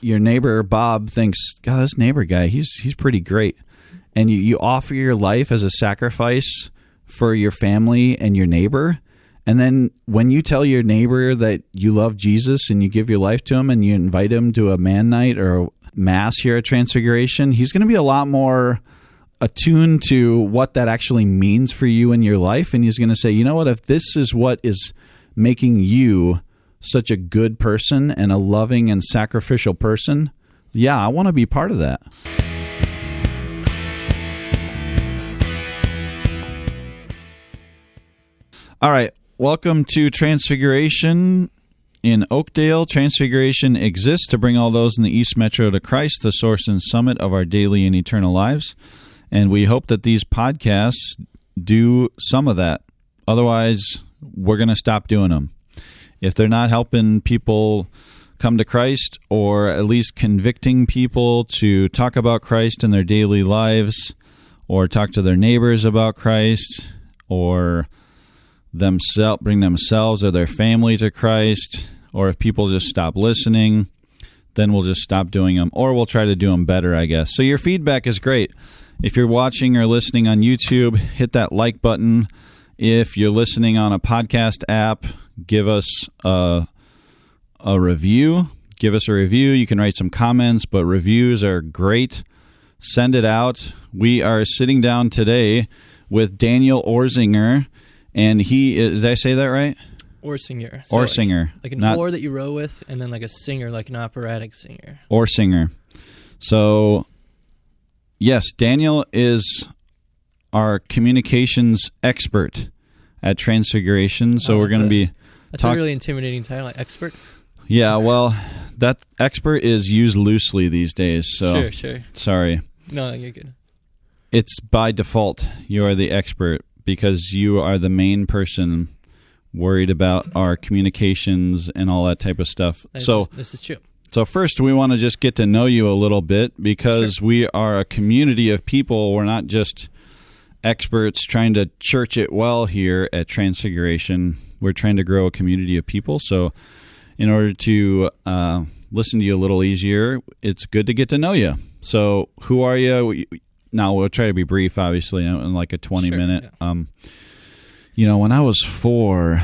your neighbor Bob thinks, God, this neighbor guy, he's pretty great. And you offer your life as a sacrifice for your family and your neighbor. And then when you tell your neighbor that you love Jesus and you give your life to him and you invite him to a man night or a mass here at Transfiguration, he's going to be a lot more attuned to what that actually means for you in your life. And he's going to say, you know what, if this is what is making you such a good person and a loving and sacrificial person, yeah, I want to be part of that. All right, welcome to Transfiguration in Oakdale. Transfiguration exists to bring all those in the East Metro to Christ, the source and summit of our daily and eternal lives. And we hope that these podcasts do some of that. Otherwise, we're going to stop doing them. If they're not helping people come to Christ, or at least convicting people to talk about Christ in their daily lives, or talk to their neighbors about Christ, or bring themselves or their family to Christ, or if people just stop listening, then we'll just stop doing them, or we'll try to do them better, I guess. So your feedback is great. If you're watching or listening on YouTube, hit that like button. If you're listening on a podcast app, give us a review. Give us a review. You can write some comments, but reviews are great. Send it out. We are sitting down today with Daniel Orsinger, and he is, did I say that right? Orsinger. So Orsinger. Like an oar that you row with, and then like a singer, like an operatic singer. Orsinger. So, yes, Daniel is our communications expert at Transfiguration. So we're going to be... That's a really intimidating title, like expert. Yeah, well, that expert is used loosely these days. So Sure. Sorry. No, you're good. It's by default. You are the expert because you are the main person worried about our communications and all that type of stuff. This is true. So first, we want to just get to know you a little bit because we are a community of people. We're not just experts trying to church it well here at Transfiguration. We're trying to grow a community of people. So in order to listen to you a little easier, it's good to get to know you. So who are you? Now, we'll try to be brief, obviously, in like a 20-minute. Yeah. When I was 4,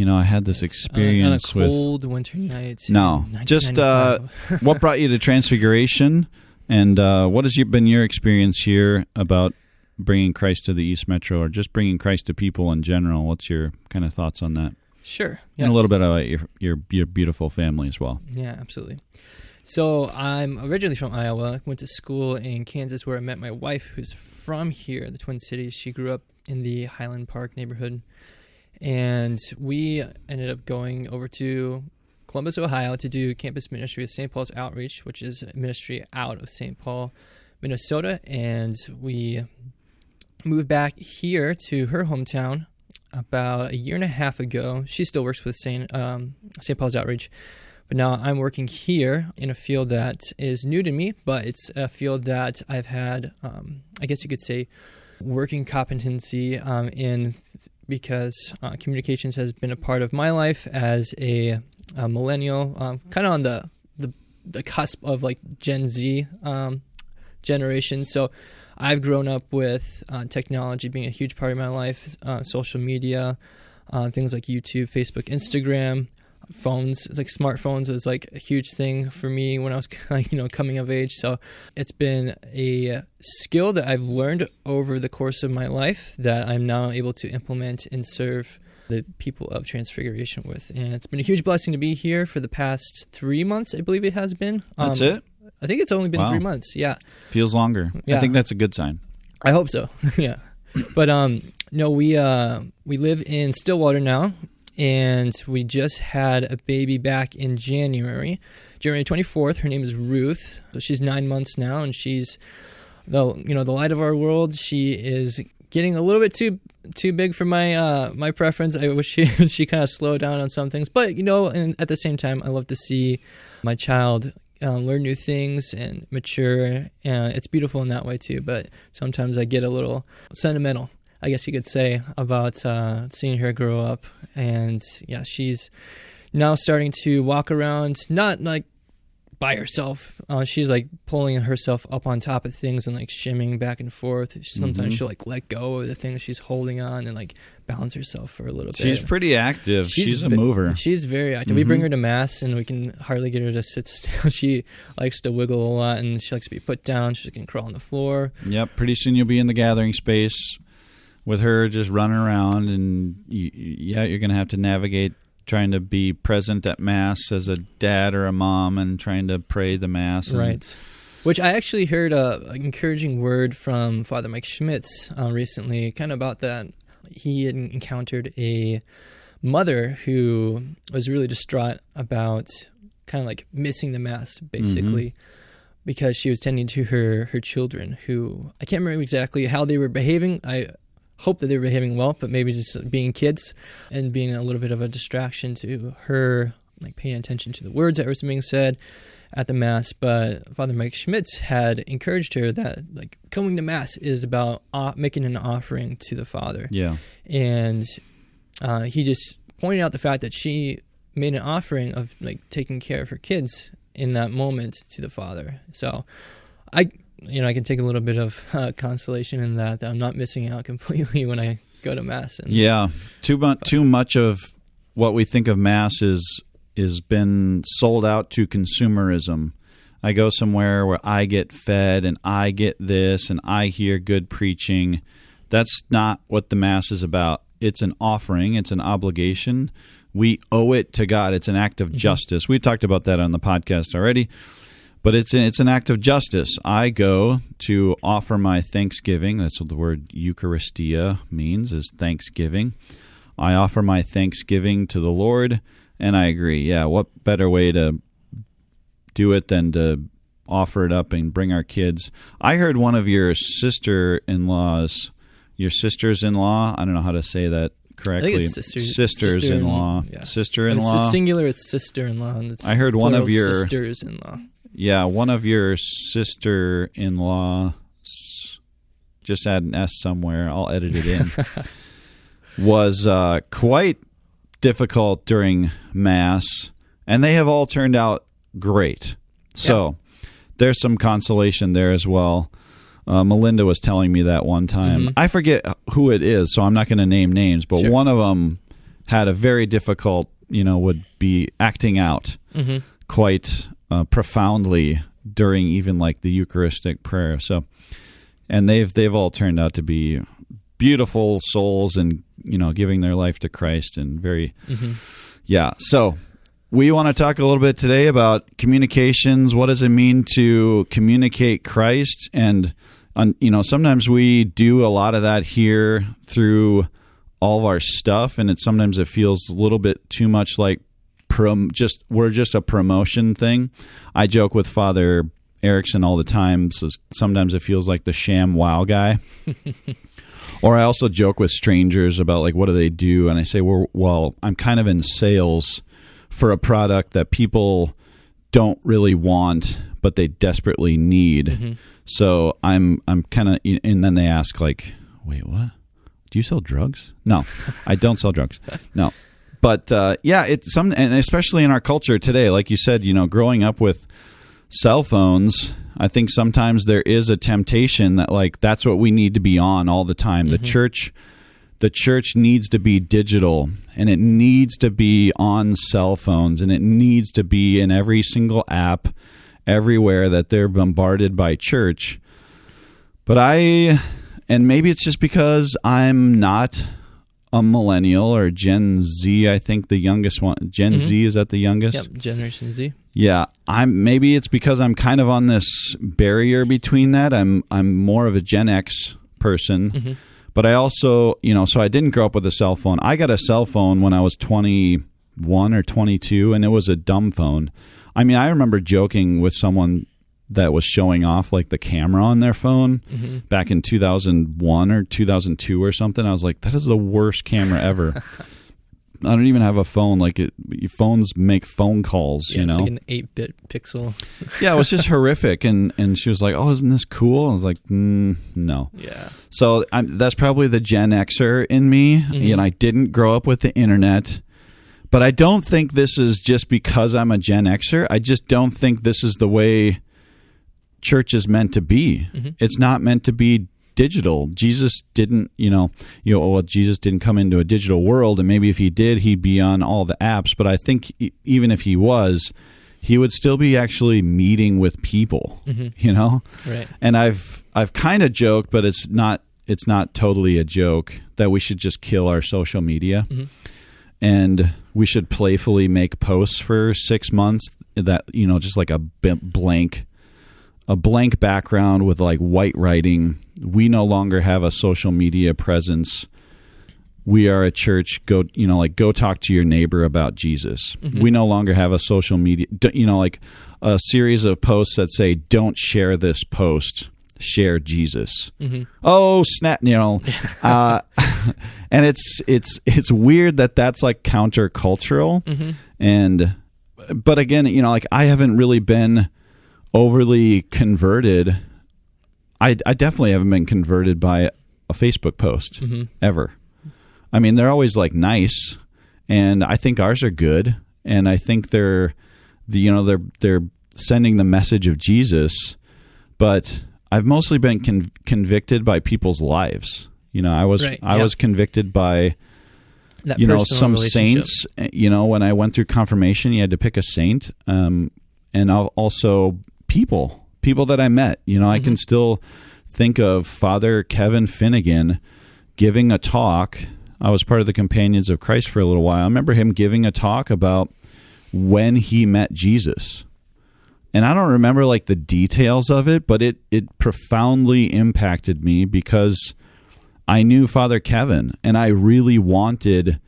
I had this experience on a cold winter night. No, just what brought you to Transfiguration, and what has been your experience here about bringing Christ to the East Metro, or just bringing Christ to people in general? What's your kind of thoughts on that? Sure. And a little bit about your beautiful family as well. Yeah, absolutely. So I'm originally from Iowa. I went to school in Kansas where I met my wife, who's from here, the Twin Cities. She grew up in the Highland Park neighborhood. And we ended up going over to Columbus, Ohio to do campus ministry with St. Paul's Outreach, which is a ministry out of St. Paul, Minnesota. And we moved back here to her hometown about a year and a half ago. She still works with St. Paul's Outreach. But now I'm working here in a field that is new to me, but it's a field that I've had, I guess you could say, working competency in because communications has been a part of my life as a millennial, kind of on the cusp of like Gen Z generation. So I've grown up with technology being a huge part of my life, social media, things like YouTube, Facebook, Instagram. Phones, like smartphones, was like a huge thing for me when I was coming of age. So it's been a skill that I've learned over the course of my life that I'm now able to implement and serve the people of Transfiguration with. And it's been a huge blessing to be here for the past 3 months, I believe it has been. That's it? I think it's only been 3 months. Yeah. Feels longer. Yeah. I think that's a good sign. I hope so. Yeah. But no, we live in Stillwater now. And we just had a baby back in January 24th. Her name is Ruth. So she's 9 months now, and she's the light of our world. She is getting a little bit too big for my preference. I wish she kind of slowed down on some things, but and at the same time, I love to see my child learn new things and mature. It's beautiful in that way too. But sometimes I get a little sentimental, I guess you could say, about seeing her grow up. And yeah, she's now starting to walk around, not like by herself. She's like pulling herself up on top of things and like shimmying back and forth. Sometimes she'll like let go of the things she's holding on and like balance herself for a little bit. She's pretty active. She's a mover. She's very active. We bring her to Mass and we can hardly get her to sit still. She likes to wiggle a lot and she likes to be put down. She can crawl on the floor. Yep. Pretty soon you'll be in the gathering space with her just running around, and you're going to have to navigate trying to be present at Mass as a dad or a mom and trying to pray the Mass. Right. Which I actually heard an encouraging word from Father Mike Schmitz recently, kind of about that. He had encountered a mother who was really distraught about kind of like missing the Mass, basically, because she was tending to her children who, I can't remember exactly how they were behaving. I hope that they were behaving well, but maybe just being kids and being a little bit of a distraction to her, like paying attention to the words that were being said at the Mass. But Father Mike Schmitz had encouraged her that like coming to Mass is about making an offering to the Father. Yeah. And he just pointed out the fact that she made an offering of like taking care of her kids in that moment to the Father. So I can take a little bit of consolation in that I'm not missing out completely when I go to Mass. Yeah, too much of what we think of Mass is been sold out to consumerism. I go somewhere where I get fed and I get this and I hear good preaching. That's not what the Mass is about. It's an offering. It's an obligation. We owe it to God. It's an act of justice. We talked about that on the podcast already. But it's an act of justice. I go to offer my thanksgiving. That's what the word Eucharistia means, is thanksgiving. I offer my thanksgiving to the Lord, and I agree. Yeah, what better way to do it than to offer it up and bring our kids? I heard one of your sisters-in-law, I don't know how to say that correctly. I think it's sisters-in-law. Yeah. Sister-in-law. It's singular, it's sister-in-law. And it's I heard one of your sisters-in-law. Yeah, one of your sister-in-law, just add an S somewhere, I'll edit it in, was quite difficult during Mass, and they have all turned out great. So there's some consolation there as well. Melinda was telling me that one time. I forget who it is, so I'm not going to name names, but one of them had a very difficult, would be acting out quite profoundly during even like the Eucharistic prayer. So, and they've all turned out to be beautiful souls and giving their life to Christ and very So we want to talk a little bit today about communications. What does it mean to communicate Christ? And sometimes we do a lot of that here through all of our stuff, and sometimes it feels a little bit too much like we're just a promotion thing. I joke with Father Erickson all the time, so sometimes it feels like the sham wow guy. Or I also joke with strangers about like, what do they do? And I say, well, I'm kind of in sales for a product that people don't really want, but they desperately need. So I'm kind of, and then they ask like, wait, what? Do you sell drugs? No, I don't sell drugs. No. But it's and especially in our culture today, like you said, growing up with cell phones, I think sometimes there is a temptation that like that's what we need to be on all the time. The church needs to be digital, and it needs to be on cell phones, and it needs to be in every single app everywhere that they're bombarded by church. But and maybe it's just because I'm not a millennial or Gen Z, I think the youngest one. Gen Z, is that the youngest? Yep, Generation Z. Yeah, maybe it's because I'm kind of on this barrier between that. I'm more of a Gen X person, but I also, so I didn't grow up with a cell phone. I got a cell phone when I was 21 or 22, and it was a dumb phone. I mean, I remember joking with someone that was showing off like the camera on their phone back in 2001 or 2002 or something. I was like, that is the worst camera ever. I don't even have a phone. Like phones make phone calls, It's like an 8-bit pixel. Yeah, it was just horrific. And she was like, oh, isn't this cool? I was like, no. Yeah. So that's probably the Gen Xer in me. I didn't grow up with the internet, But I don't think this is just because I'm a Gen Xer. I just don't think this is the way church is meant to be. It's not meant to be digital. Jesus didn't, Jesus didn't come into a digital world, and maybe if he did, he'd be on all the apps. But I think even if he was, he would still be actually meeting with people, Right. And I've kind of joked, but it's not totally a joke, that we should just kill our social media, and we should playfully make posts for 6 months that, just like a blank background with like white writing. We no longer have a social media presence. We are a church. Go talk to your neighbor about Jesus. We no longer have a social media, like a series of posts that say, don't share this post, share Jesus. Oh, snap, and it's weird that's like countercultural. But again, like I haven't really been overly converted. I definitely haven't been converted by a Facebook post ever. I mean, they're always like nice, and I think ours are good, and I think they're sending the message of Jesus. But I've mostly been convicted by people's lives. I was convicted by some saints. When I went through confirmation, you had to pick a saint, and also people that I met. I can still think of Father Kevin Finnegan giving a talk. I was part of the Companions of Christ for a little while. I remember him giving a talk about when he met Jesus. And I don't remember like the details of it, but it profoundly impacted me because I knew Father Kevin and I really wanted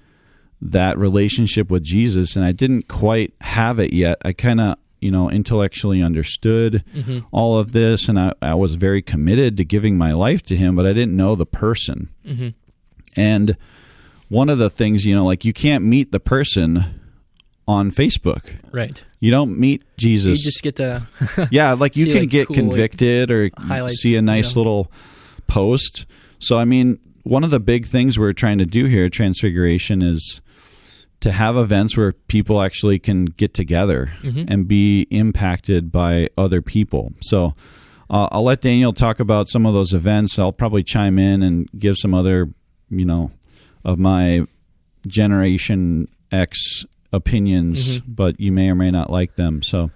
that relationship with Jesus, and I didn't quite have it yet. I kind of intellectually understood all of this, and I was very committed to giving my life to him, but I didn't know the person. And one of the things, like you can't meet the person on Facebook. Right. You don't meet Jesus. You just get to like you can get convicted or see a nice little post. So, I mean, one of the big things we're trying to do here at Transfiguration is to have events where people actually can get together and be impacted by other people. So I'll let Daniel talk about some of those events. I'll probably chime in and give some other, of my Generation X opinions, but you may or may not like them. So,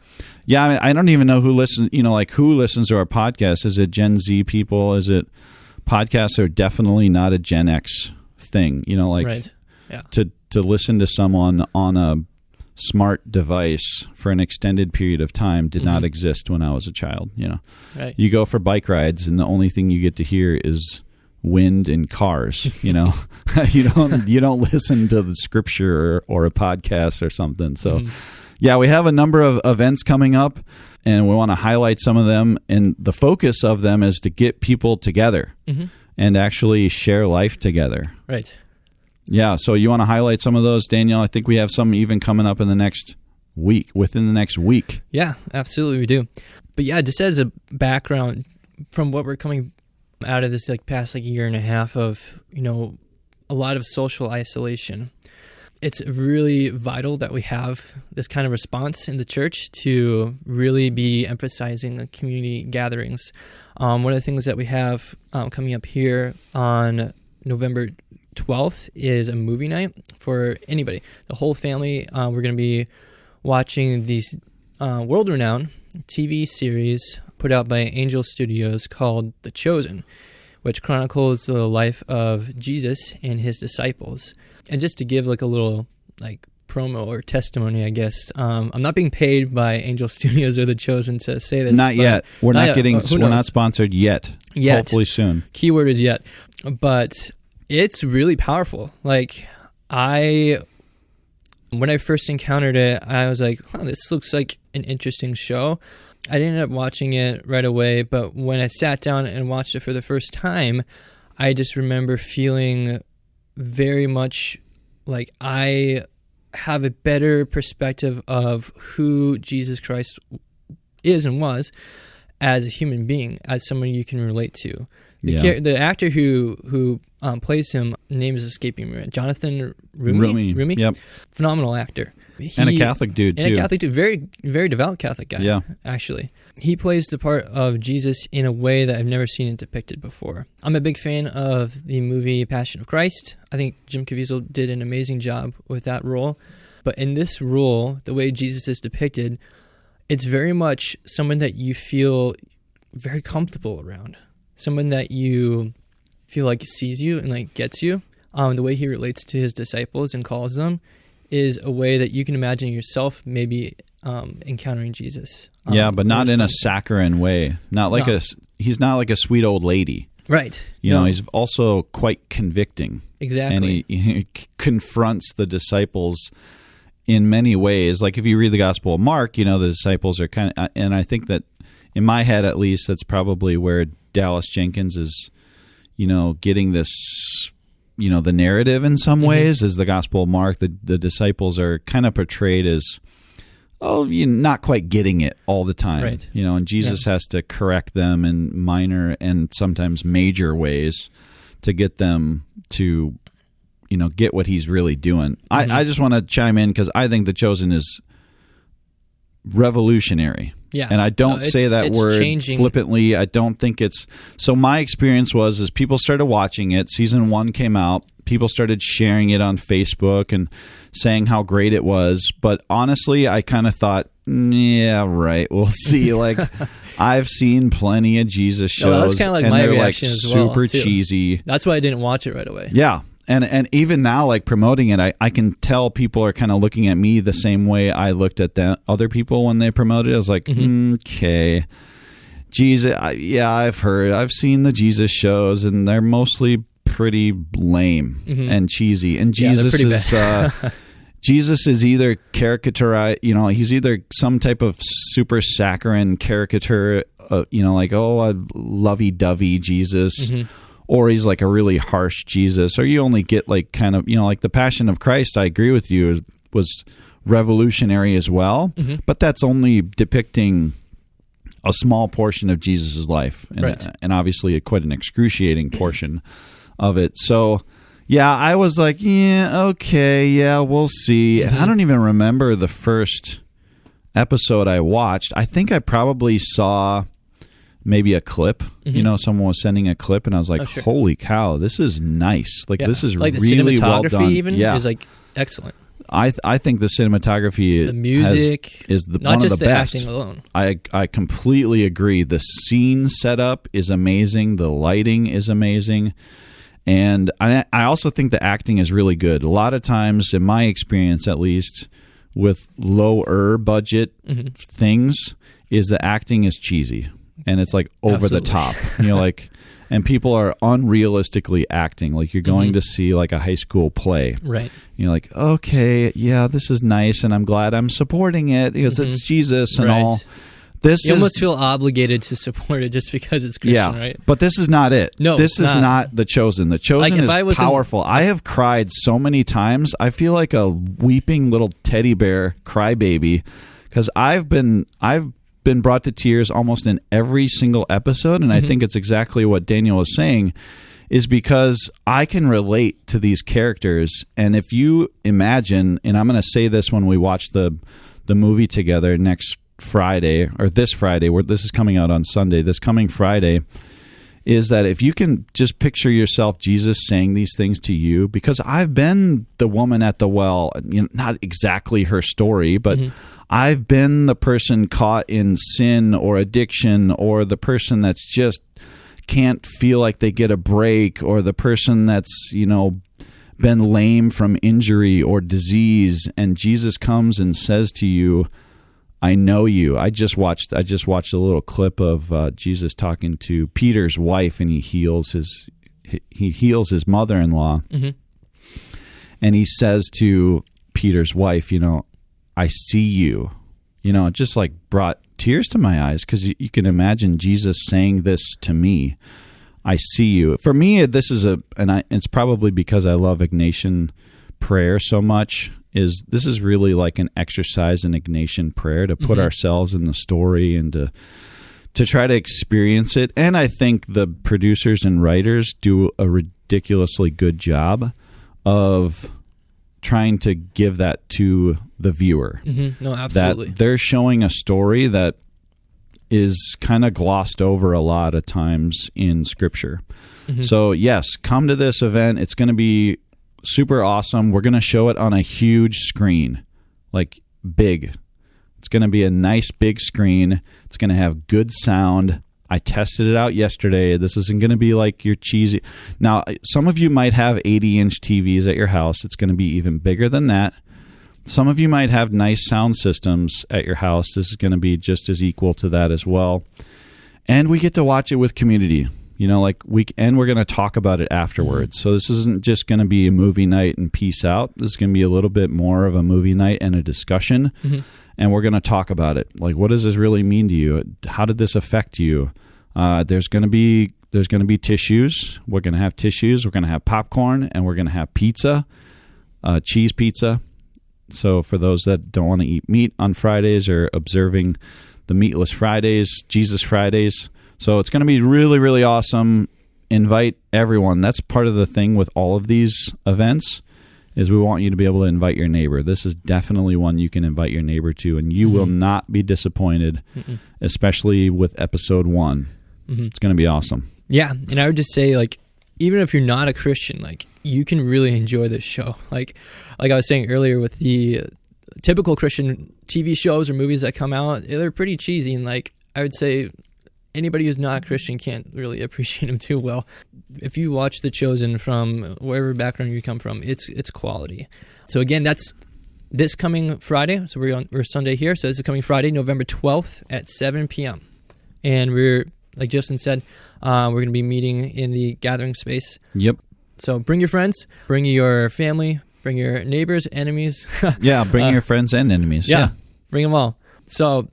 yeah, I don't even know who listens, who listens to our podcast. Is it Gen Z people? Is it podcasts are definitely not a Gen X thing, Right. Yeah. To listen to someone on a smart device for an extended period of time did not exist when I was a child. Right. You go for bike rides and the only thing you get to hear is wind and cars. You don't listen to the scripture or a podcast or something. So yeah, we have a number of events coming up and we want to highlight some of them, and the focus of them is to get people together and actually share life together. Right. Yeah, so you want to highlight some of those, Daniel? I think we have some even coming up in the next week, within the next week. Yeah, absolutely we do. But yeah, just as a background from what we're coming out of this past year and a half of, a lot of social isolation, it's really vital that we have this kind of response in the church to really be emphasizing community gatherings. One of the things that we have coming up here on November 12th is a movie night for anybody. The whole family, we're going to be watching these world-renowned TV series put out by Angel Studios called The Chosen, which chronicles the life of Jesus and his disciples. And just to give a little promo or testimony, I guess, I'm not being paid by Angel Studios or The Chosen to say this. Not yet. We're not getting. We're not sponsored yet. Yet. Hopefully soon. Keyword is yet. But it's really powerful. When I first encountered it, I was like, this looks like an interesting show. I didn't end up watching it right away, but when I sat down and watched it for the first time, I just remember feeling very much like I have a better perspective of who Jesus Christ is and was as a human being, as someone you can relate to. The actor who plays him, name is escaping me. Jonathan Rumi. Yep. Phenomenal actor. And a Catholic dude, too. And a Catholic dude. Very, very devout Catholic guy, yeah. actually. He plays the part of Jesus in a way that I've never seen it depicted before. I'm a big fan of the movie Passion of Christ. I think Jim Caviezel did an amazing job with that role. But in this role, the way Jesus is depicted, it's very much someone that you feel very comfortable around. Someone that you feel like sees you and like gets you. The way he relates to his disciples and calls them is a way that you can imagine yourself maybe encountering Jesus. But not in a saccharine way. He's not like a sweet old lady. Right. You know, he's also quite convicting. Exactly. And he confronts the disciples in many ways. Like if you read the Gospel of Mark, you know, the disciples are kind of, and I think that in my head at least, that's probably where Dallas Jenkins is, you know, getting this, you know, the narrative in some ways is the Gospel of Mark. The disciples are kind of portrayed as, not quite getting it all the time. Right. You know, and Jesus has to correct them in minor and sometimes major ways to get them to, you know, get what he's really doing. I just want to chime in because I think The Chosen is revolutionary. Yeah. And I don't say that word flippantly. I don't think it's... So my experience was people started watching it. Season 1 came out. People started sharing it on Facebook and saying how great it was. But honestly, I kind of thought, yeah, right. We'll see. Like, I've seen plenty of Jesus shows. That was kind of like my reaction as well. Super cheesy. That's why I didn't watch it right away. Yeah. And even now, like promoting it, I can tell people are kind of looking at me the same way I looked at other people when they promoted it. I was like, okay, Jesus, I've seen the Jesus shows, and they're mostly pretty lame and cheesy. And Jesus Jesus is either caricature, you know, he's either some type of super saccharine caricature, you know, like, a lovey-dovey Jesus. Or he's like a really harsh Jesus, or you only get like kind of, you know, like the Passion of Christ, I agree with you, was revolutionary as well, but that's only depicting a small portion of Jesus' life, and obviously quite an excruciating portion of it. So, yeah, I was like, yeah, okay, yeah, we'll see. And I don't even remember the first episode I watched. I think I probably saw... maybe a clip, you know, someone was sending a clip, and I was like, holy cow, this is nice. Like, this is like really well done. The cinematography even is like excellent. I think the cinematography, the music is one of the best. Acting alone. I completely agree. The scene setup is amazing. The lighting is amazing. And I also think the acting is really good. A lot of times, in my experience at least, with lower budget things, is the acting is cheesy. And it's like over the top, you know, like, and people are unrealistically acting like you're going to see like a high school play. Right. You're like, okay, yeah, this is nice, and I'm glad I'm supporting it because it's Jesus and all. You almost feel obligated to support it just because it's Christian, right? But this is not it. No, this is not The Chosen. The Chosen is powerful. I have cried so many times. I feel like a weeping little teddy bear crybaby because I've been brought to tears almost in every single episode, and I think it's exactly what Daniel is saying, is because I can relate to these characters. And if you imagine, and I'm going to say this when we watch the movie together next Friday, or this Friday, where this is coming out on Sunday, this coming Friday, is that if you can just picture yourself, Jesus saying these things to you, because I've been the woman at the well, you know, not exactly her story, but I've been the person caught in sin or addiction, or the person that's just can't feel like they get a break, or the person that's, you know, been lame from injury or disease, and Jesus comes and says to you, I know you. I just watched a little clip of Jesus talking to Peter's wife, and he heals his mother-in-law. And he says to Peter's wife, you know, I see you. You know, it just like brought tears to my eyes, because you can imagine Jesus saying this to me. I see you. For me, this is it's probably because I love Ignatian prayer so much, this is really like an exercise in Ignatian prayer, to put ourselves in the story and to try to experience it. And I think the producers and writers do a ridiculously good job of trying to give that to the viewer. Mm-hmm. No, absolutely. That they're showing a story that is kind of glossed over a lot of times in Scripture. Mm-hmm. So, yes, come to this event. It's going to be super awesome. We're going to show it on a huge screen, like big. It's going to be a nice big screen. It's going to have good sound. I tested it out yesterday. This isn't going to be like your cheesy. Now, some of you might have 80-inch TVs at your house. It's going to be even bigger than that. Some of you might have nice sound systems at your house. This is going to be just as equal to that as well. And we get to watch it with community. You know, like we're going to talk about it afterwards. So this isn't just going to be a movie night and peace out. This is going to be a little bit more of a movie night and a discussion. Mm-hmm. And we're going to talk about it. Like, what does this really mean to you? How did this affect you? There's going to be tissues. We're going to have tissues. We're going to have popcorn, and we're going to have pizza, cheese pizza. So for those that don't want to eat meat on Fridays or observing the Meatless Fridays, Jesus Fridays. So it's going to be really, really awesome. Invite everyone. That's part of the thing with all of these events is we want you to be able to invite your neighbor. This is definitely one you can invite your neighbor to, and you will not be disappointed, especially with episode 1. Mm-hmm. It's going to be awesome. Yeah, and I would just say, like, even if you're not a Christian, like, you can really enjoy this show. Like I was saying earlier with the typical Christian TV shows or movies that come out, they're pretty cheesy, and, like, I would say anybody who's not a Christian can't really appreciate them too well. If you watch The Chosen from wherever background you come from, it's quality. So again, that's this coming Friday. So we're Sunday here. So this is coming Friday, November 12th at 7 p.m. And we're, like Justin said, we're going to be meeting in the gathering space. Yep. So bring your friends, bring your family, bring your neighbors, enemies. Yeah, bring your friends and enemies. Yeah, bring them all. So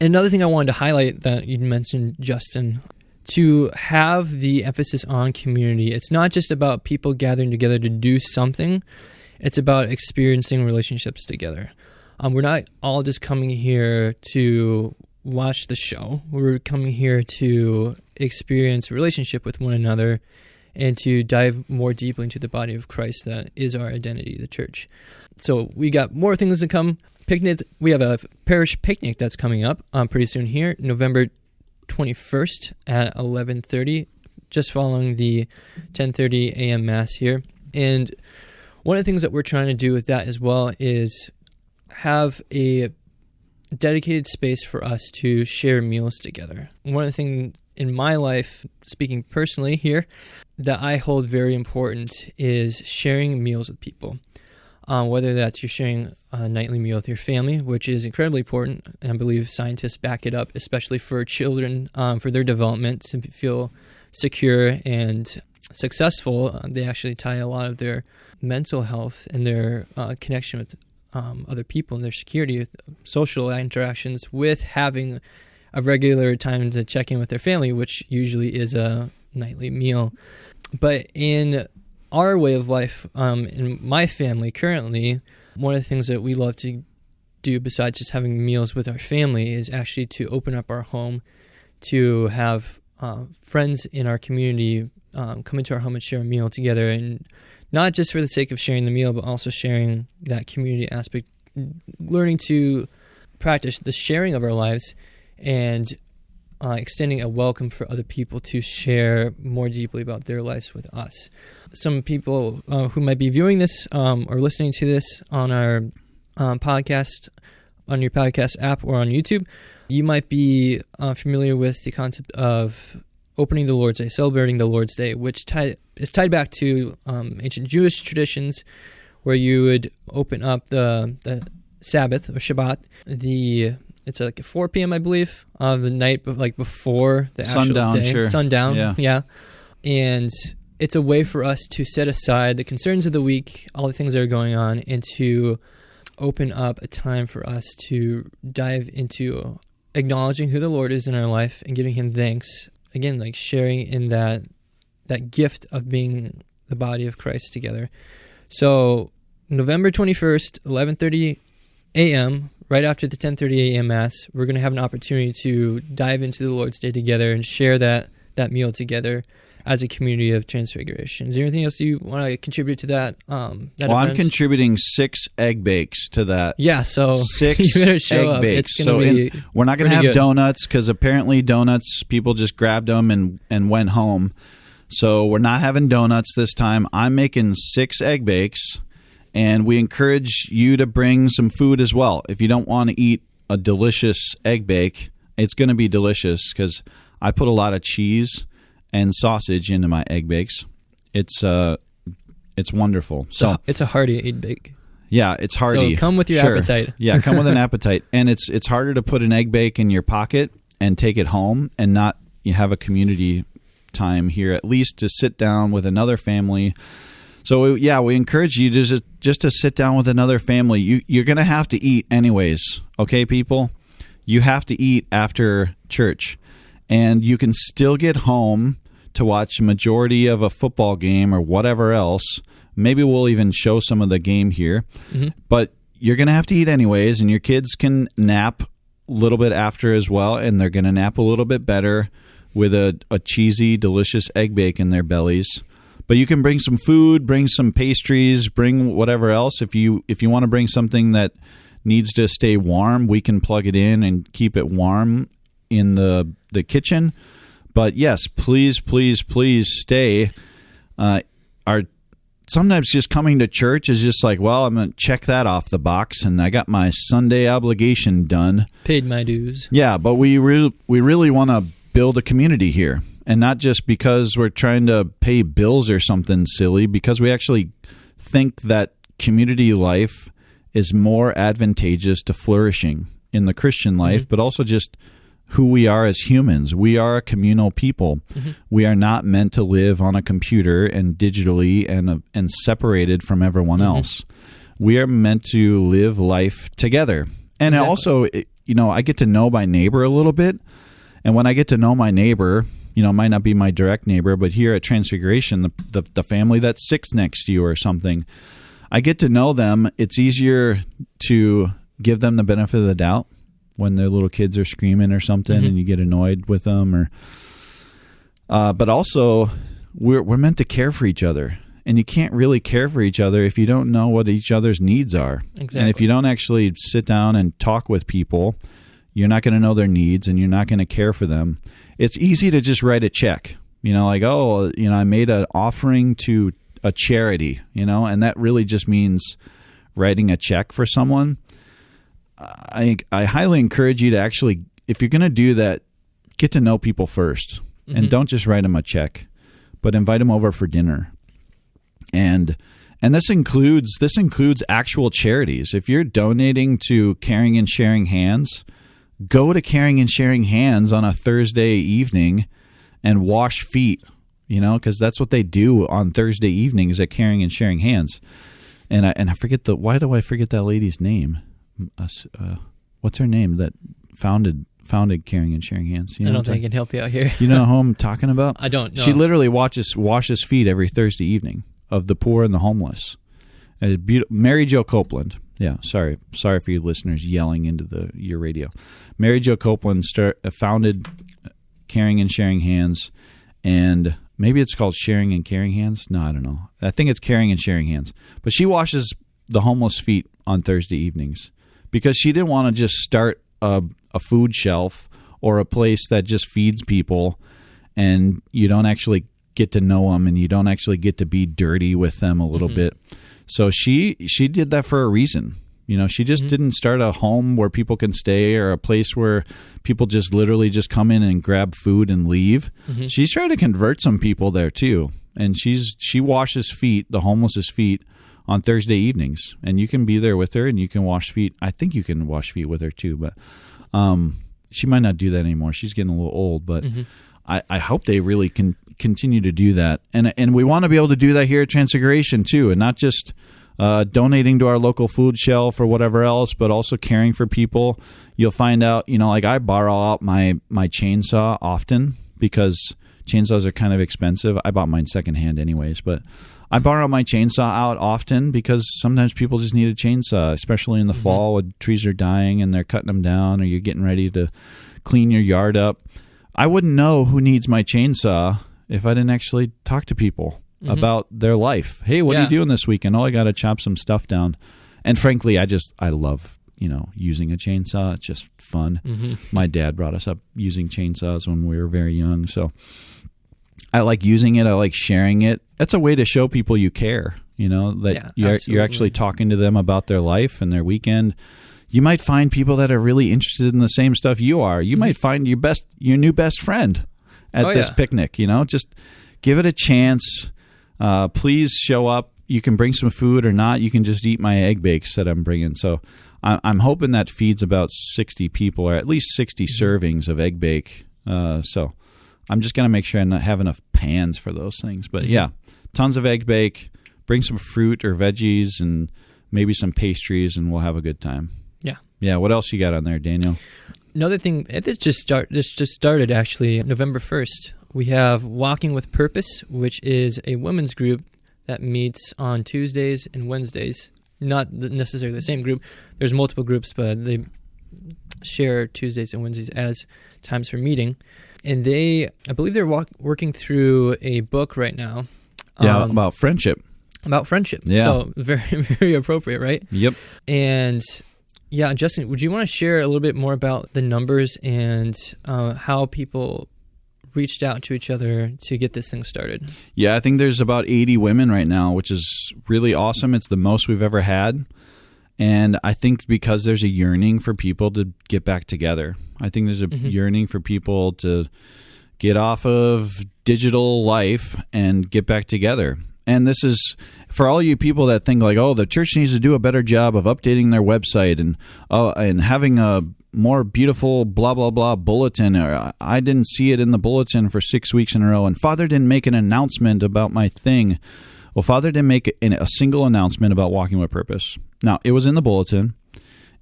another thing I wanted to highlight that you mentioned, Justin, to have the emphasis on community. It's not just about people gathering together to do something. It's about experiencing relationships together. We're not all just coming here to watch the show. We're coming here to experience a relationship with one another and to dive more deeply into the body of Christ that is our identity, the church. So we got more things to come. Picnic. We have a parish picnic that's coming up pretty soon here, November 21st at 11:30, just following the 10:30 a.m. Mass here. And one of the things that we're trying to do with that as well is have a dedicated space for us to share meals together. One of the things in my life, speaking personally here, that I hold very important is sharing meals with people. Whether that's you're sharing a nightly meal with your family, which is incredibly important, and I believe scientists back it up, especially for children, for their development to feel secure and successful. They actually tie a lot of their mental health and their connection with other people and their security, with social interactions, with having a regular time to check in with their family, which usually is a nightly meal. But in our way of life, in my family currently, one of the things that we love to do besides just having meals with our family is actually to open up our home to have friends in our community come into our home and share a meal together, and not just for the sake of sharing the meal, but also sharing that community aspect, learning to practice the sharing of our lives and extending a welcome for other people to share more deeply about their lives with us. Some people who might be viewing this or listening to this on our podcast, on your podcast app or on YouTube, you might be familiar with the concept of opening the Lord's Day, celebrating the Lord's Day, which is tied back to ancient Jewish traditions, where you would open up the Sabbath or Shabbat. It's like 4 p.m. I believe, the night before the actual sundown, day. Sure. Sundown, yeah. And it's a way for us to set aside the concerns of the week, all the things that are going on, and to open up a time for us to dive into acknowledging who the Lord is in our life and giving Him thanks. Again, like sharing in that gift of being the body of Christ together. So November 21st, 11:30 a.m., right after the 10:30 a.m. Mass, we're going to have an opportunity to dive into the Lord's Day together and share that meal together as a community of Transfiguration. Is there anything else you want to contribute to that? Well, I'm contributing 6 egg bakes to that. Yeah, so 6 you better show egg up. bakes. It's gonna be we're not going to have good. donuts because apparently donuts, people just grabbed them and went home. So we're not having donuts this time. I'm making 6 egg bakes, and we encourage you to bring some food as well. If you don't want to eat a delicious egg bake, it's going to be delicious because I put a lot of cheese and sausage into my egg bakes. It's wonderful. So it's a hearty egg bake. Yeah, it's hearty. So come with your appetite. Yeah, come with an appetite. And it's harder to put an egg bake in your pocket and take it home and not have a community time here, at least to sit down with another family. So we encourage you just to sit down with another family. You're going to have to eat anyways, okay, people? You have to eat after church. And you can still get home to watch majority of a football game or whatever else. Maybe we'll even show some of the game here. Mm-hmm. But you're going to have to eat anyways, and your kids can nap a little bit after as well, and they're going to nap a little bit better with a cheesy, delicious egg bake in their bellies. But you can bring some food, bring some pastries, bring whatever else. If you want to bring something that needs to stay warm, we can plug it in and keep it warm in the kitchen. But yes, please stay. Sometimes just coming to church is just like, well, I'm going to check that off the box, and I got my Sunday obligation done. Paid my dues. Yeah, but we really want to build a community here, and not just because we're trying to pay bills or something silly, because we actually think that community life is more advantageous to flourishing in the Christian life, mm-hmm. but also just who we are as humans. We are a communal people. Mm-hmm. We are not meant to live on a computer and digitally and separated from everyone mm-hmm. else. We are meant to live life together. And exactly. Also, I get to know my neighbor a little bit. And when I get to know my neighbor, it might not be my direct neighbor, but here at Transfiguration, the family that sits next to you or something, I get to know them. It's easier to give them the benefit of the doubt when their little kids are screaming or something, mm-hmm. and you get annoyed with them, but also we're meant to care for each other, and you can't really care for each other if you don't know what each other's needs are. Exactly. And if you don't actually sit down and talk with people, you're not going to know their needs, and you're not going to care for them. It's easy to just write a check, I made an offering to a charity, and that really just means writing a check for someone. I highly encourage you to actually, if you're going to do that, get to know people first, mm-hmm. and don't just write them a check, but invite them over for dinner. And this includes actual charities. If you're donating to Caring and Sharing Hands, go to Caring and Sharing Hands on a Thursday evening and wash feet, because that's what they do on Thursday evenings at Caring and Sharing Hands. And I forget why do I forget that lady's name? What's her name that founded Caring and Sharing Hands? I don't think I can help you out here. You know who I'm talking about? I don't know. She literally washes feet every Thursday evening of the poor and the homeless. Mary Jo Copeland. Yeah, sorry for you listeners yelling into your radio. Mary Jo Copeland founded Caring and Sharing Hands, and maybe it's called Sharing and Caring Hands. No, I don't know. I think it's Caring and Sharing Hands. But she washes the homeless feet on Thursday evenings, because she didn't want to just start a food shelf or a place that just feeds people, and you don't actually get to know them, and you don't actually get to be dirty with them a little mm-hmm. bit. So she did that for a reason. She just mm-hmm. didn't start a home where people can stay, or a place where people just literally just come in and grab food and leave. Mm-hmm. She's trying to convert some people there too, and she washes feet, the homeless's feet, on Thursday evenings, and you can be there with her and you can wash feet. I think you can wash feet with her too, but she might not do that anymore. She's getting a little old, but mm-hmm. I hope they really can continue to do that. And we want to be able to do that here at Transfiguration too, and not just donating to our local food shelf or whatever else, but also caring for people. You'll find out, I borrow out my chainsaw often because chainsaws are kind of expensive. I bought mine secondhand anyways, but I borrow my chainsaw out often because sometimes people just need a chainsaw, especially in the fall when trees are dying and they're cutting them down, or you're getting ready to clean your yard up. I wouldn't know who needs my chainsaw if I didn't actually talk to people about their life. Hey, what are you doing this weekend? Oh, I got to chop some stuff down. And frankly, I love, using a chainsaw. It's just fun. My dad brought us up using chainsaws when we were very young. So I like using it. I like sharing it. That's a way to show people you care, that you're actually talking to them about their life and their weekend. You might find people that are really interested in the same stuff you are. You might find your new best friend at this picnic, Just give it a chance. Please show up. You can bring some food or not. You can just eat my egg bakes that I'm bringing. So I'm hoping that feeds about 60 people, or at least 60 servings of egg bake. So I'm just going to make sure I have enough pans for those things. But yeah, tons of egg bake. Bring some fruit or veggies and maybe some pastries, and we'll have a good time. Yeah. Yeah. What else you got on there, Daniel? Another thing, this just started actually November 1st. We have Walking with Purpose, which is a women's group that meets on Tuesdays and Wednesdays. Not necessarily the same group. There's multiple groups, but they share Tuesdays and Wednesdays as times for meeting. And I believe they're working through a book right now. Yeah, about friendship. About friendship. Yeah. So very, very appropriate, right? Yep. And yeah, Justin, would you want to share a little bit more about the numbers and how people reached out to each other to get this thing started? Yeah, I think there's about 80 women right now, which is really awesome. It's the most we've ever had. And I think because there's a yearning for people to get back together. I think there's a yearning for people to get off of digital life and get back together. And this is for all you people that think like, oh, the church needs to do a better job of updating their website and having a more beautiful blah, blah, blah bulletin. Or I didn't see it in the bulletin for 6 weeks in a row. And Father didn't make an announcement about my thing. Well, Father didn't make a single announcement about Walking with Purpose. Now, it was in the bulletin.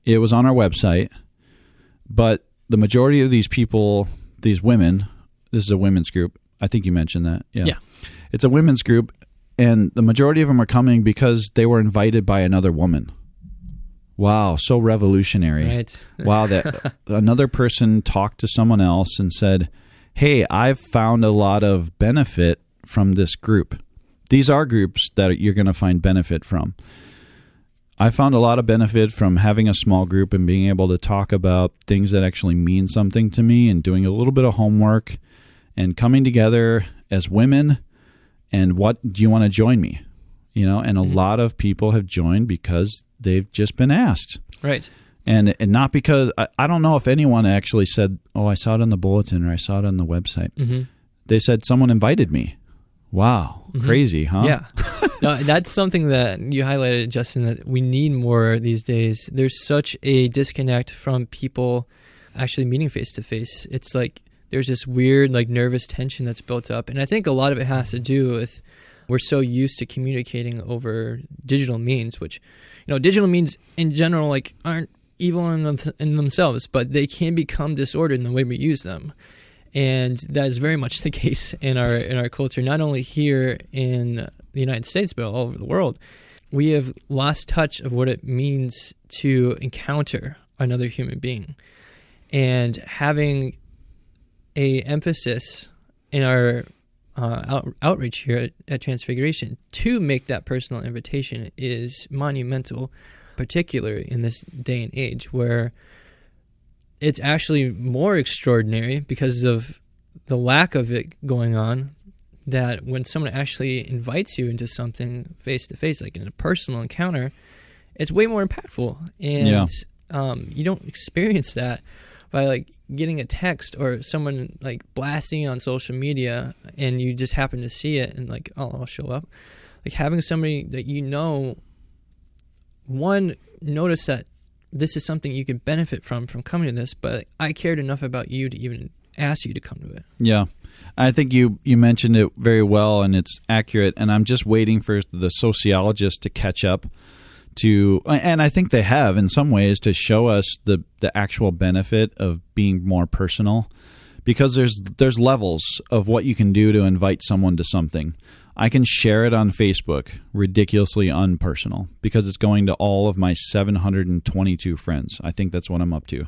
It was on our website. But the majority of these people, these women, this is a women's group. I think you mentioned that. Yeah. It's a women's group. And the majority of them are coming because they were invited by another woman. Wow, so revolutionary. Right. Wow, that another person talked to someone else and said, hey, I've found a lot of benefit from this group. These are groups that you're going to find benefit from. I found a lot of benefit from having a small group and being able to talk about things that actually mean something to me and doing a little bit of homework and coming together as women. And what do you want to join me? And a lot of people have joined because they've just been asked. Right. And not because, I don't know if anyone actually said, oh, I saw it on the bulletin or I saw it on the website. They said someone invited me. Wow. Crazy, huh? Yeah. No, that's something that you highlighted, Justin, that we need more these days. There's such a disconnect from people actually meeting face to face. It's like there's this weird nervous tension that's built up. And I think a lot of it has to do with we're so used to communicating over digital means, which, digital means in general aren't evil in themselves, but they can become disordered in the way we use them. And that is very much the case in our culture, not only here in the United States, but all over the world. We have lost touch of what it means to encounter another human being. And having a emphasis in our outreach here at Transfiguration to make that personal invitation is monumental, particularly in this day and age where it's actually more extraordinary because of the lack of it going on, that when someone actually invites you into something face-to-face, like in a personal encounter, it's way more impactful. And you don't experience that by getting a text or someone blasting on social media and you just happen to see it and oh, I'll show up. Having somebody that one, notice that this is something you could benefit from coming to this, but I cared enough about you to even ask you to come to it. Yeah. I think you mentioned it very well, and it's accurate, and I'm just waiting for the sociologists to catch up to, and I think they have in some ways, to show us the actual benefit of being more personal, because there's levels of what you can do to invite someone to something. I can share it on Facebook, ridiculously unpersonal, because it's going to all of my 722 friends. I think that's what I'm up to.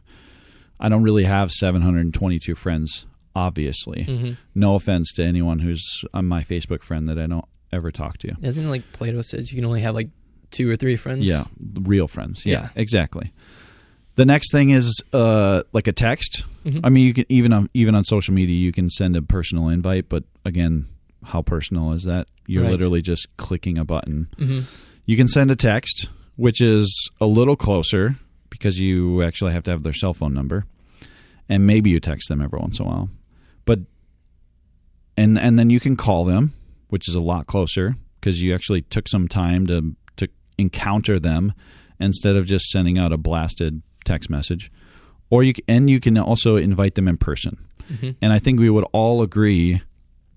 I don't really have 722 friends, obviously. Mm-hmm. No offense to anyone who's on my Facebook friend that I don't ever talk to. Isn't it like Plato says you can only have like 2 or 3 friends? Yeah, real friends. Yeah, exactly. The next thing is like a text. Mm-hmm. I mean, you can even on social media, you can send a personal invite, but again, how personal is that? You're literally just clicking a button. Mm-hmm. You can send a text, which is a little closer because you actually have to have their cell phone number, and maybe you text them every once in a while. But and then you can call them, which is a lot closer because you actually took some time to encounter them instead of just sending out a blasted text message. Or you can also invite them in person. Mm-hmm. And I think we would all agree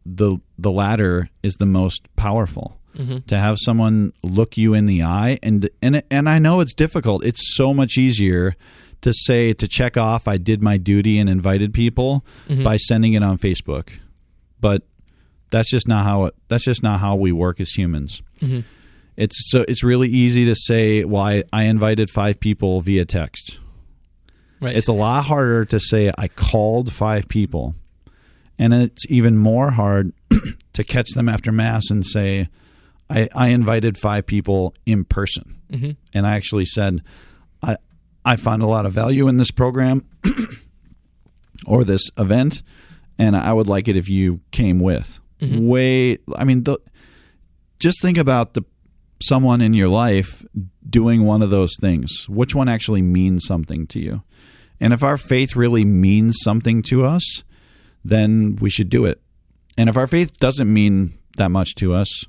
the latter is the most powerful. Mm-hmm. To have someone look you in the eye, and I know it's difficult. It's so much easier to check off I did my duty and invited people mm-hmm. by sending it on Facebook. But that's just not how we work as humans. Mm-hmm. It's really easy to say, well, I invited 5 people via text. Right. It's a lot harder to say I called 5 people. And it's even more hard to catch them after Mass and say, I invited 5 people in person. Mm-hmm. And I actually said, I find a lot of value in this program or this event, and I would like it if you came with. Mm-hmm. Just think about someone in your life doing one of those things. Which one actually means something to you? And if our faith really means something to us, then we should do it. And if our faith doesn't mean that much to us,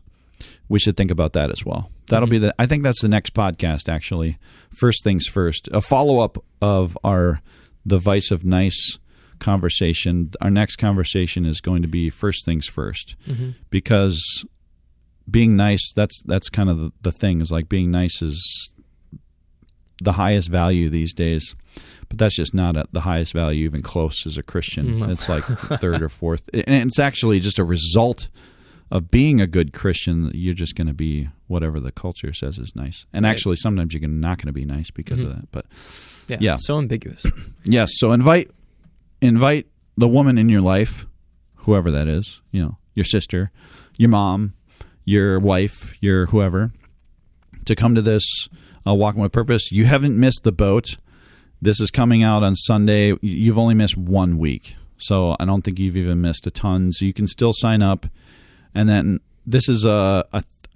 we should think about that as well. That'll mm-hmm. be I think that's the next podcast, actually. First things first. A follow-up of the Vice of Nice conversation. Our next conversation is going to be first things first. Mm-hmm. Because being nice, that's kind of the thing, is like being nice is the highest value these days. But that's just not the highest value even close as a Christian. No. It's like 3rd or 4th. And it's actually just a result of being a good Christian. You're just going to be whatever the culture says is nice. And actually, sometimes you're not going to be nice because mm-hmm. of that. But yeah, so ambiguous. Yes. So invite the woman in your life, whoever that is, your sister, your mom, your wife, your whoever, to come to this Walking with Purpose. You haven't missed the boat. This is coming out on Sunday. You've only missed 1 week. So I don't think you've even missed a ton. So you can still sign up. And then this is, I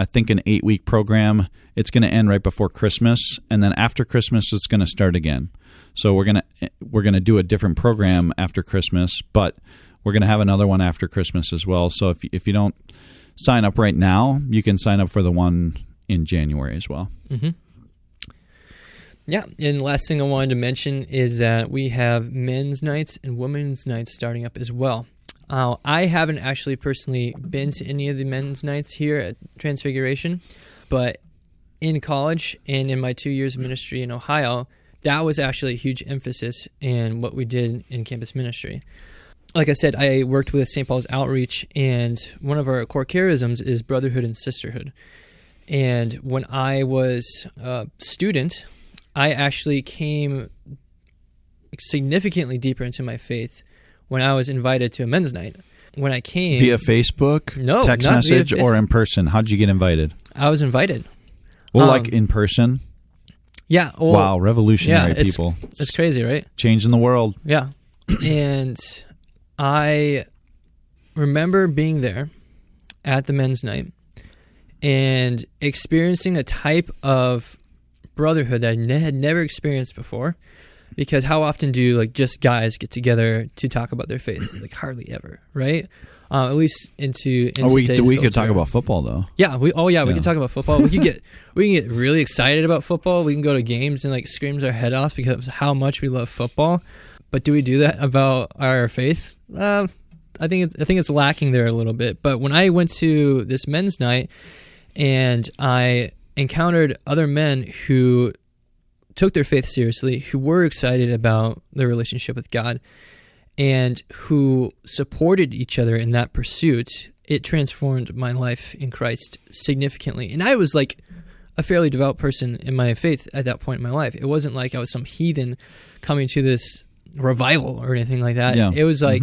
think, an 8-week program. It's going to end right before Christmas. And then after Christmas, it's going to start again. So we're gonna do a different program after Christmas, but we're going to have another one after Christmas as well. So if you don't sign up right now, you can sign up for the one in January as well. Mm-hmm. Yeah, and the last thing I wanted to mention is that we have men's nights and women's nights starting up as well. I haven't actually personally been to any of the men's nights here at Transfiguration, but in college and in my 2 years of ministry in Ohio, that was actually a huge emphasis in what we did in campus ministry. Like I said, I worked with St. Paul's Outreach, and one of our core charisms is brotherhood and sisterhood. And when I was a student, I actually came significantly deeper into my faith when I was invited to a men's night. When I came... Via Facebook? No, text not message, via or in person? How'd you get invited? I was invited. Well, like in person? Yeah. Well, wow, revolutionary people. It's crazy, right? Changing the world. Yeah. And I remember being there at the men's night and experiencing a type of brotherhood that I had never experienced before, because how often do just guys get together to talk about their faith? Hardly ever, right? At least into we could talk about football though. Yeah, we can talk about football. We can get really excited about football. We can go to games and scream our head off because of how much we love football. But do we do that about our faith? I think it's lacking there a little bit. But when I went to this men's night and I encountered other men who took their faith seriously, who were excited about their relationship with God, and who supported each other in that pursuit, it transformed my life in Christ significantly. And I was like a fairly devout person in my faith at that point in my life. It wasn't like I was some heathen coming to this revival or anything like that. Yeah. It was like,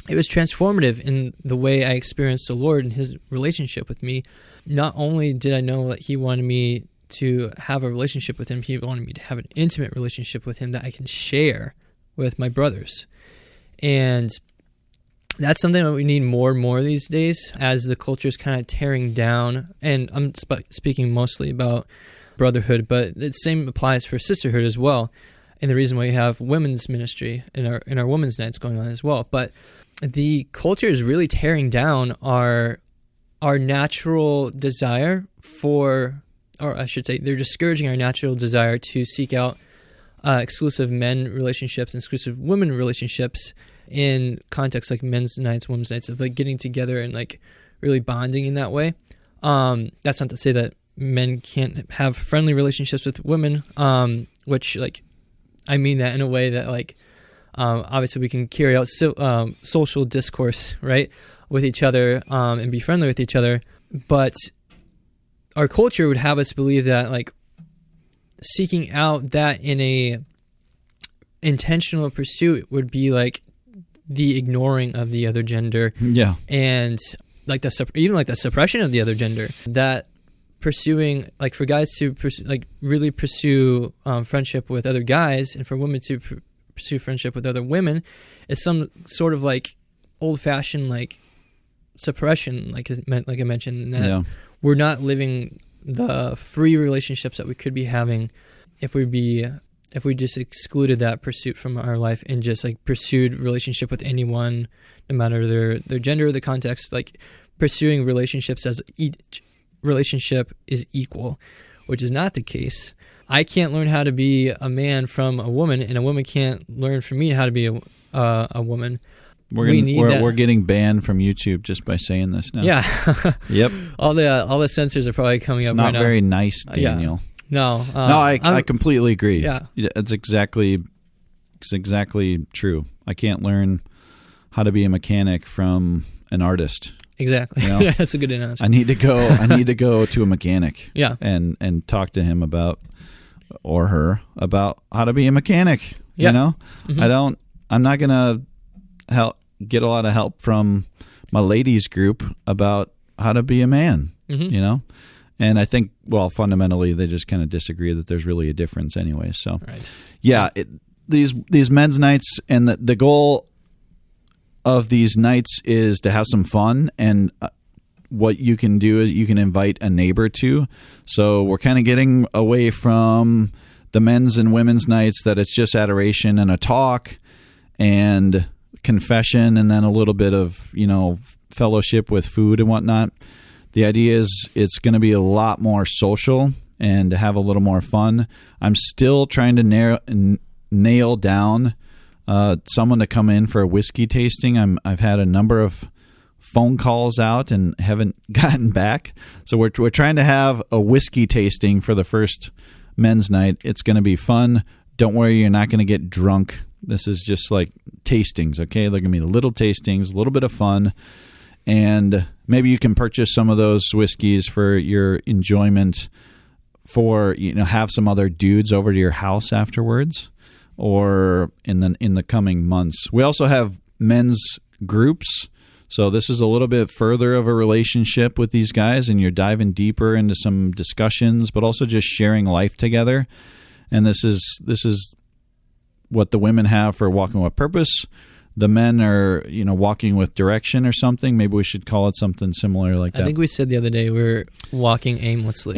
it was transformative in the way I experienced the Lord and his relationship with me. Not only did I know that he wanted me to have a relationship with him, he wanted me to have an intimate relationship with him that I can share with my brothers. And that's something that we need more and more these days as the culture is kind of tearing down. And I'm speaking mostly about brotherhood, but the same applies for sisterhood as well. And the reason why we have women's ministry in our women's nights going on as well. But the culture is really tearing down our natural desire for, or I should say, they're discouraging our natural desire to seek out exclusive men relationships and exclusive women relationships in contexts like men's nights, women's nights, of like getting together and like really bonding in that way. That's not to say that men can't have friendly relationships with women, which like I mean that in a way that like obviously we can carry out social discourse, right, with each other and be friendly with each other. But our culture would have us believe that like seeking out that in a intentional pursuit would be like the ignoring of the other gender, and like even like the suppression of the other gender. That pursuing, like for guys to really pursue friendship with other guys, and for women to pursue friendship with other women, is some sort of like old-fashioned like suppression, like I mentioned, that we're not living the free relationships that we could be having if we just excluded that pursuit from our life and just like pursued relationship with anyone, no matter their gender or the context, like pursuing relationships as each relationship is equal, which is not the case. I can't learn how to be a man from a woman, and a woman can't learn from me how to be a woman. We're getting banned from YouTube just by saying this now. Yeah. Yep. All the censors are probably coming up right now. It's not very nice, Daniel. Yeah. No, I completely agree. Yeah, it's exactly true. I can't learn how to be a mechanic from an artist. Exactly. You know? Yeah, that's a good analogy. I need to go to a mechanic. Yeah, and talk to him or her about how to be a mechanic. Yeah. You know, Mm-hmm. I'm not gonna get a lot of help from my ladies group about how to be a man. Mm-hmm. You know. And I think, well, fundamentally, they just kind of disagree that there's really a difference anyway. So, right. Yeah, these men's nights, and the goal of these nights is to have some fun. And what you can do is you can invite a neighbor to. So we're kind of getting away from the men's and women's nights that it's just adoration and a talk and confession and then a little bit of, fellowship with food and whatnot. The idea is it's going to be a lot more social and to have a little more fun. I'm still trying to nail down someone to come in for a whiskey tasting. I've had a number of phone calls out and haven't gotten back. So we're trying to have a whiskey tasting for the first men's night. It's going to be fun. Don't worry, you're not going to get drunk. This is just like tastings, okay? They're going to be little tastings, a little bit of fun. And maybe you can purchase some of those whiskeys for your enjoyment for, have some other dudes over to your house afterwards or in the coming months. We also have men's groups. So this is a little bit further of a relationship with these guys, and you're diving deeper into some discussions, but also just sharing life together. And this is what the women have for Walking with Purpose. The men are, walking with direction or something. Maybe we should call it something similar like that. I think we said the other day we're walking aimlessly.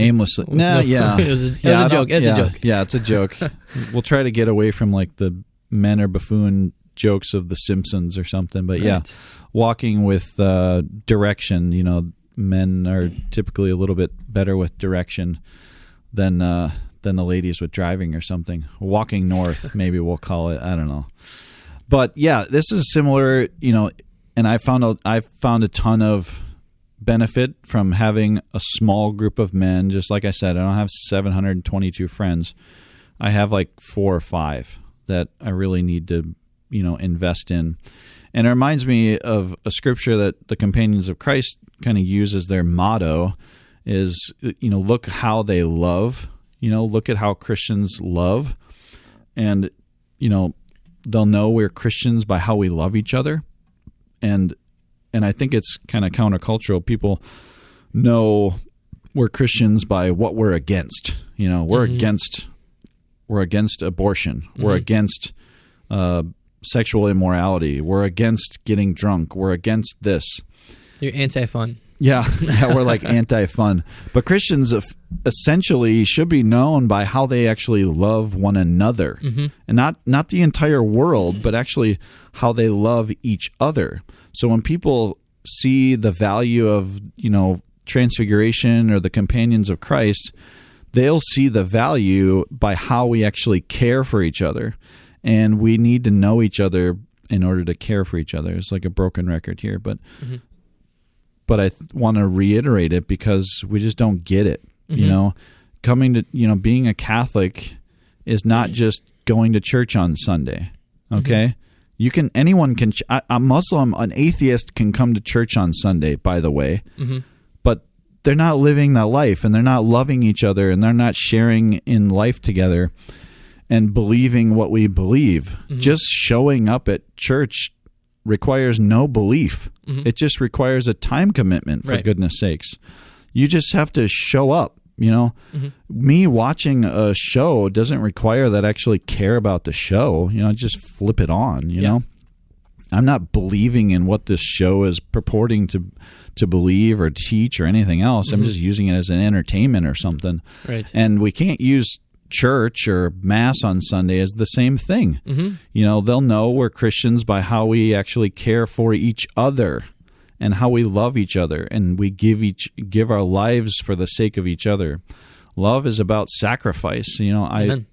Nah, yeah. It was a joke. It's a joke. Yeah, it's a joke. We'll try to get away from like the men or buffoon jokes of The Simpsons or something. But yeah, walking with direction. Men are typically a little bit better with direction than the ladies with driving or something. Walking north, maybe we'll call it. I don't know. But yeah, this is similar, and I found a ton of benefit from having a small group of men. Just like I said, I don't have 722 friends. I have like 4 or 5 that I really need to invest in. And it reminds me of a scripture that the Companions of Christ kind of use as their motto is, look how they love, look at how Christians love. And, they'll know we're Christians by how we love each other. And I think it's kind of countercultural. People know we're Christians by what we're against. We're against abortion. Mm-hmm. We're against sexual immorality. We're against getting drunk. We're against this. You're anti-fun. Yeah, we're like anti-fun. But Christians essentially should be known by how they actually love one another. Mm-hmm. And not the entire world, but actually how they love each other. So when people see the value of, Transfiguration or the Companions of Christ, they'll see the value by how we actually care for each other. And we need to know each other in order to care for each other. It's like a broken record here, but I want to reiterate it because we just don't get it. Coming to, being a Catholic is not just going to church on Sunday. Okay. Anyone can, a Muslim, an atheist can come to church on Sunday, by the way, but they're not living that life, and they're not loving each other, and they're not sharing in life together and believing what we believe. Just showing up at church requires no belief. It just requires a time commitment, for goodness sakes. You just have to show up. Me watching a show doesn't require that I actually care about the show. Just flip it on. I'm not believing in what this show is purporting to believe or teach or anything else. I'm just using it as an entertainment or something. Right. And we can't use church or mass on Sunday as the same thing. They'll know we're Christians by how we actually care for each other and how we love each other, and we give our lives for the sake of each other. Love is about sacrifice. I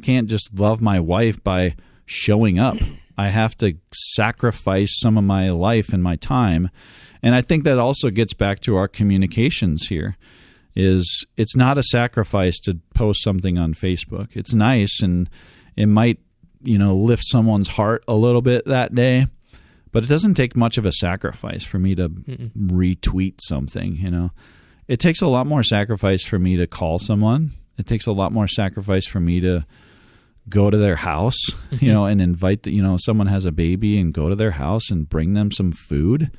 can't just love my wife by showing up. I have to sacrifice some of my life and my time. And I think that also gets back to our communications here. It's not a sacrifice to post something on Facebook. It's nice, and it might, lift someone's heart a little bit that day, but it doesn't take much of a sacrifice for me to retweet something, It takes a lot more sacrifice for me to call someone. It takes a lot more sacrifice for me to go to their house, and invite someone has a baby and go to their house and bring them some food.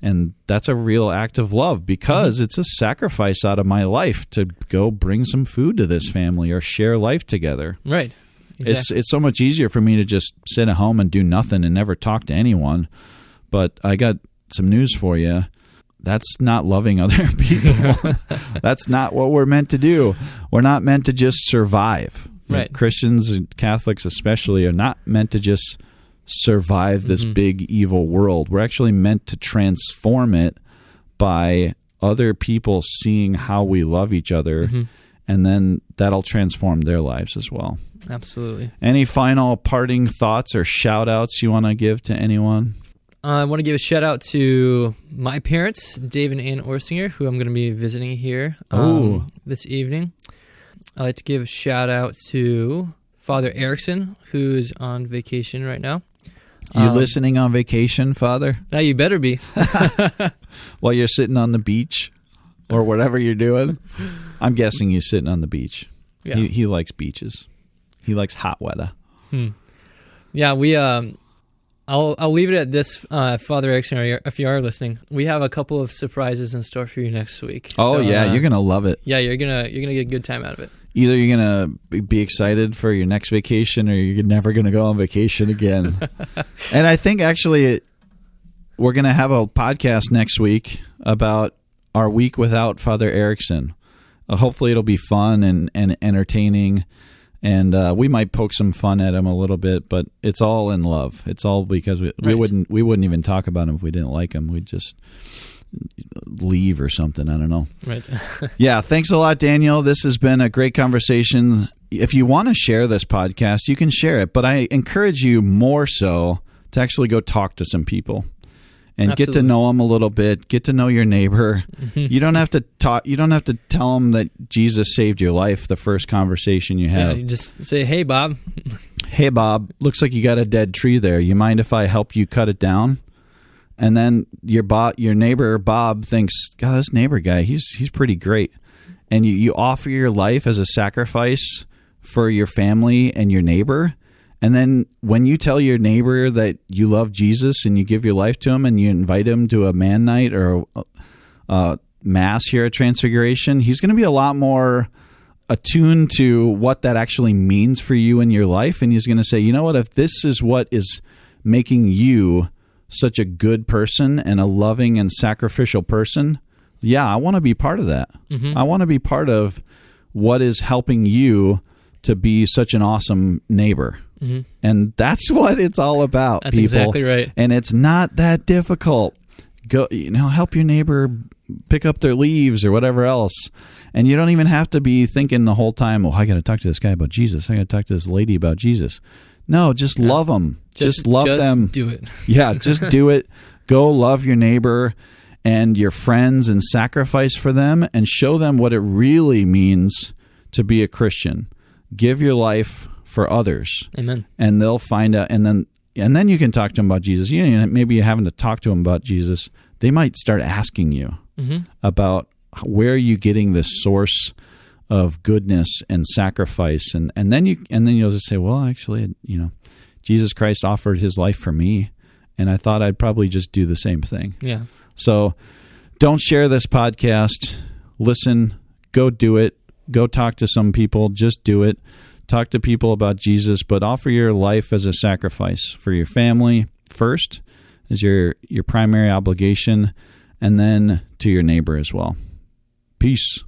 And that's a real act of love because it's a sacrifice out of my life to go bring some food to this family or share life together. Right. Exactly. It's so much easier for me to just sit at home and do nothing and never talk to anyone. But I got some news for you. That's not loving other people. That's not what we're meant to do. We're not meant to just survive. Right. Christians and Catholics especially are not meant to just survive this big evil world. We're actually meant to transform it by other people seeing how we love each other, and then that'll transform their lives as well. Absolutely. Any final parting thoughts or shout outs you want to give to anyone? I want to give a shout out to my parents, Dave and Ann Orsinger, who I'm going to be visiting here this evening. I'd like to give a shout out to Father Erickson, who's on vacation right now. You listening on vacation, Father? Now you better be. While you're sitting on the beach or whatever you're doing. I'm guessing you're sitting on the beach. Yeah. He likes beaches. He likes hot weather. Yeah, we. I'll leave it at this, Father Erickson, if you are listening. We have a couple of surprises in store for you next week. Oh, yeah, you're gonna love it. Yeah, you're gonna get a good time out of it. Either you're going to be excited for your next vacation or you're never going to go on vacation again. And I think actually we're going to have a podcast next week about our week without Father Erickson. Hopefully it'll be fun and entertaining, and we might poke some fun at him a little bit, but it's all in love. It's all because we wouldn't even talk about him if we didn't like him. We'd just leave or something. I don't know. Right. Yeah. Thanks a lot, Daniel. This has been a great conversation. If you want to share this podcast, you can share it, but I encourage you more so to actually go talk to some people and get to know them a little bit. Get to know your neighbor. You don't have to talk. You don't have to tell them that Jesus saved your life the first conversation you have. Yeah, you just say, "Hey, Bob." hey, Bob, looks like you got a dead tree there. You mind if I help you cut it down? And then your neighbor, Bob, thinks, God, this neighbor guy, he's pretty great. And you offer your life as a sacrifice for your family and your neighbor. And then when you tell your neighbor that you love Jesus and you give your life to him and you invite him to a man night or a mass here at Transfiguration, he's going to be a lot more attuned to what that actually means for you in your life. And he's going to say, you know what, if this is what is making you such a good person and a loving and sacrificial person, yeah, I want to be part of that. Mm-hmm. I want to be part of what is helping you to be such an awesome neighbor. Mm-hmm. And that's what it's all about, that's people. Exactly right. And it's not that difficult. Go, help your neighbor pick up their leaves or whatever else. And you don't even have to be thinking the whole time, I got to talk to this guy about Jesus. I got to talk to this lady about Jesus. No, just love them. Just love them. Just do it. Yeah, just do it. Go love your neighbor and your friends and sacrifice for them and show them what it really means to be a Christian. Give your life for others. Amen. And they'll find out, and then you can talk to them about Jesus. Maybe you're having to talk to them about Jesus. They might start asking you about where are you getting this source of goodness and sacrifice, and then you'll just say, well, actually, Jesus Christ offered his life for me, and I thought I'd probably just do the same thing. Yeah. So don't share this podcast. Listen, go do it. Go talk to some people. Just do it. Talk to people about Jesus, but offer your life as a sacrifice for your family first as your primary obligation, and then to your neighbor as well. Peace.